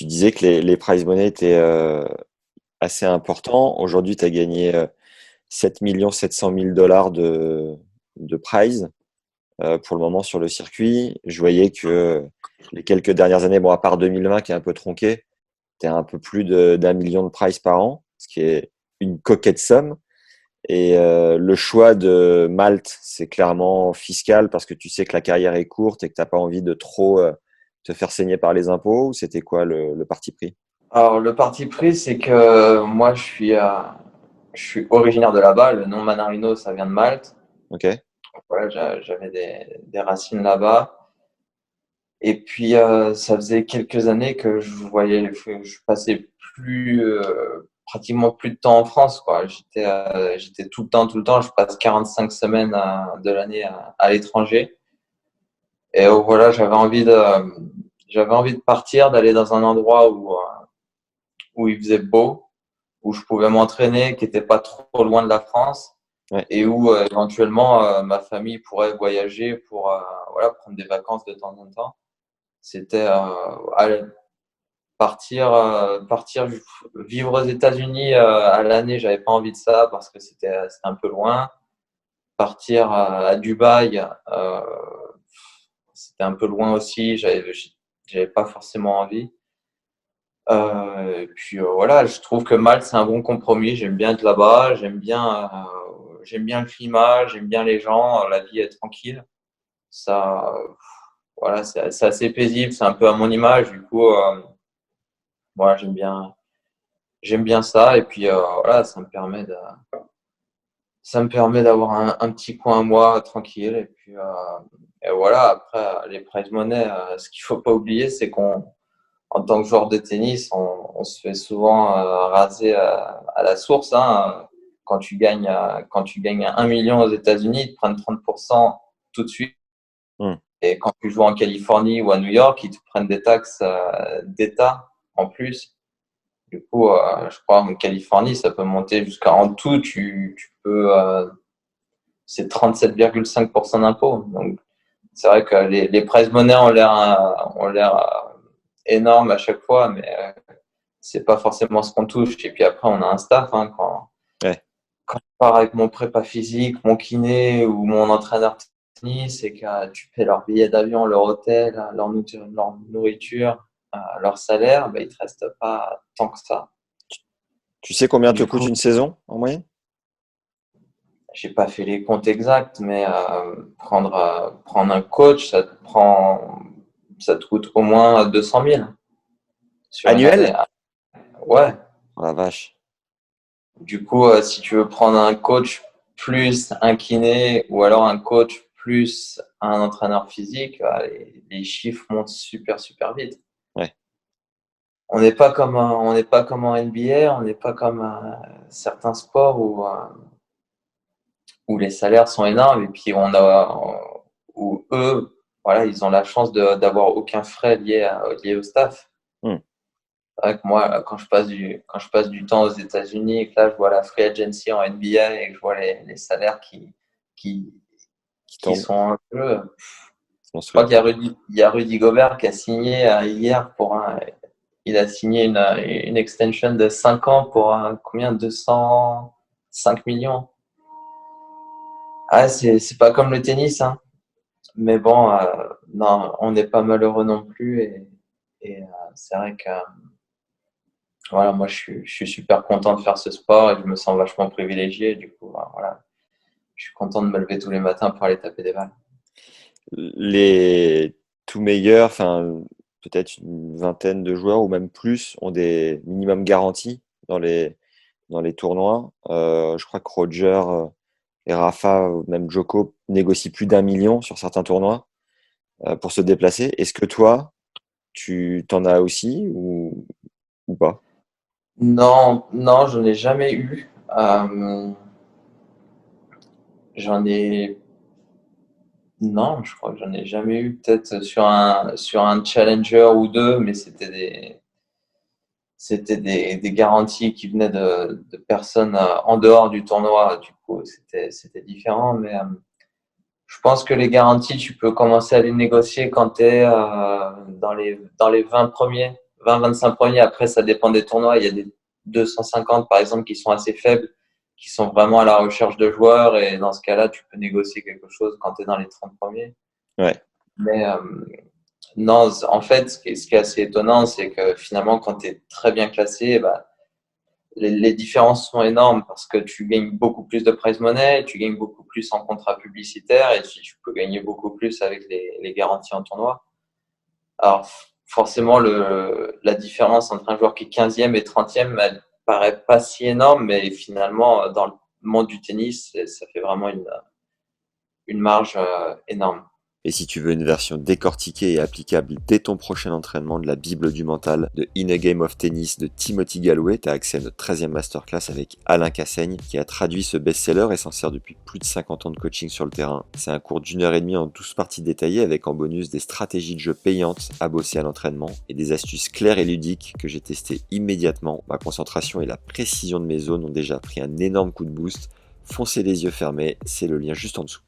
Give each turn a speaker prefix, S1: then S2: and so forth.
S1: Tu disais que les prize money étaient assez importants. Aujourd'hui, tu as gagné 7 700 000 $ de prize pour le moment sur le circuit. Je voyais que les quelques dernières années, bon, à part 2020 qui est un peu tronqué, tu un peu plus d'1 million de prize par an, ce qui est une coquette somme. Et le choix de Malte, c'est clairement fiscal parce que tu sais que la carrière est courte et que tu n'as pas envie de trop te faire saigner par les impôts. Ou c'était quoi le parti pris?
S2: Alors, le parti pris, c'est que moi, je suis originaire de là-bas. Le nom Manarino, ça vient de Malte.
S1: Ok.
S2: Voilà, j'avais des racines là-bas. Et puis, ça faisait quelques années que je passais pratiquement plus de temps en France, quoi. J'étais tout le temps. Je passe 45 semaines de l'année à l'étranger. Et voilà, j'avais envie de partir, d'aller dans un endroit où il faisait beau, où je pouvais m'entraîner, qui n'était pas trop loin de la France
S1: Ouais.
S2: et où éventuellement ma famille pourrait voyager pour voilà, prendre des vacances de temps en temps. C'était aller partir vivre aux États-Unis à l'année, j'avais pas envie de ça parce que c'était un peu loin. Partir à Dubaï, c'était un peu loin aussi, j'avais pas forcément envie. Et puis voilà, je trouve que Malte, c'est un bon compromis. J'aime bien être là-bas, j'aime bien le climat, j'aime bien les gens, la vie est tranquille. Ça, voilà, c'est assez paisible, c'est un peu à mon image. Du coup, voilà, j'aime bien ça. Et puis voilà, ça me permet d'avoir un petit coin à moi tranquille. Et voilà, après, les prize money, ce qu'il faut pas oublier, c'est en tant que joueur de tennis, on se fait souvent raser à la source. Hein. Quand tu gagnes 1 million aux États-Unis, ils te prennent 30% tout de suite.
S1: Hmm.
S2: Et quand tu joues en Californie ou à New York, ils te prennent des taxes d'État en plus. Du coup, je crois en Californie, ça peut monter jusqu'à en tout, tu peux, c'est 37,5% d'impôts. Donc, c'est vrai que les prize money ont l'air énormes à chaque fois, mais c'est pas forcément ce qu'on touche. Et puis après, on a un staff. Hein,
S1: Ouais.
S2: quand je pars avec mon prépa physique, mon kiné ou mon entraîneur tennis, c'est que tu paies leur billet d'avion, leur hôtel, leur nourriture, leur salaire, ben, il te reste pas tant que ça.
S1: Tu sais combien te
S2: Du
S1: coûte
S2: coup,
S1: une saison en moyenne?
S2: j'ai pas fait les comptes exacts, mais prendre un coach, ça te coûte au moins 200 000 sur une année.
S1: Annuel?
S2: Ouais.
S1: Oh la vache.
S2: Du coup, si tu veux prendre un coach plus un kiné ou alors un coach plus un entraîneur physique, les chiffres montent super vite.
S1: Ouais.
S2: On n'est pas comme en NBA, on n'est pas comme certains sports où les salaires sont énormes et puis où eux, voilà, ils ont la chance d'avoir aucun frais lié au staff.
S1: Hmm.
S2: C'est vrai que moi, quand je passe du temps aux États-Unis et que là, je vois la free agency en NBA et que je vois les salaires qui,
S1: Qui
S2: qui
S1: tombe.
S2: sont en jeu,
S1: C'est
S2: je crois
S1: monstrueux.
S2: il y a Rudy Gobert qui a signé hier il a signé une extension de 5 ans pour combien? 205 millions. Ah, c'est pas comme le tennis, hein. Mais bon, non, on n'est pas malheureux non plus et c'est vrai que voilà, moi, je suis super content de faire ce sport et je me sens vachement privilégié. Du coup, voilà, je suis content de me lever tous les matins pour aller taper des balles.
S1: Les tout meilleurs, enfin, peut-être une vingtaine de joueurs ou même plus, ont des minimums garantis dans les tournois. Je crois que Roger et Rafa, ou même Djoko, négocient plus d'1 million sur certains tournois pour se déplacer. Est-ce que toi, tu t'en as aussi ou pas?
S2: Non, non, j'en ai jamais eu. J'en ai, non, je crois que j'en ai jamais eu. Peut-être sur un challenger ou deux, mais c'était des garanties qui venaient de personnes en dehors du tournoi. Du coup, c'était différent, mais je pense que les garanties, tu peux commencer à les négocier quand tu es dans les 20 premiers. 20-25 premiers. Après, ça dépend des tournois. Il y a des 250, par exemple, qui sont assez faibles, qui sont vraiment à la recherche de joueurs. Et dans ce cas-là, tu peux négocier quelque chose quand tu es dans les 30 premiers.
S1: Ouais.
S2: Mais non, en fait, ce qui est assez étonnant, c'est que finalement, quand tu es très bien classé, bah, les différences sont énormes parce que tu gagnes beaucoup plus de prize money, tu gagnes beaucoup plus en contrat publicitaire et tu peux gagner beaucoup plus avec les garanties en tournoi. Alors, forcément, la différence entre un joueur qui est 15e et 30e, elle paraît pas si énorme, mais finalement, dans le monde du tennis, ça fait vraiment une marge énorme.
S1: Et si tu veux une version décortiquée et applicable dès ton prochain entraînement de la Bible du mental de In a Game of Tennis de Timothy Galloway, tu as accès à notre 13e masterclass avec Alain Cassaigne qui a traduit ce best-seller et s'en sert depuis plus de 50 ans de coaching sur le terrain. C'est un cours d'1 heure et demie en 12 parties détaillées avec en bonus des stratégies de jeu payantes à bosser à l'entraînement et des astuces claires et ludiques que j'ai testées immédiatement. Ma concentration et la précision de mes zones ont déjà pris un énorme coup de boost. Foncez les yeux fermés, c'est le lien juste en dessous.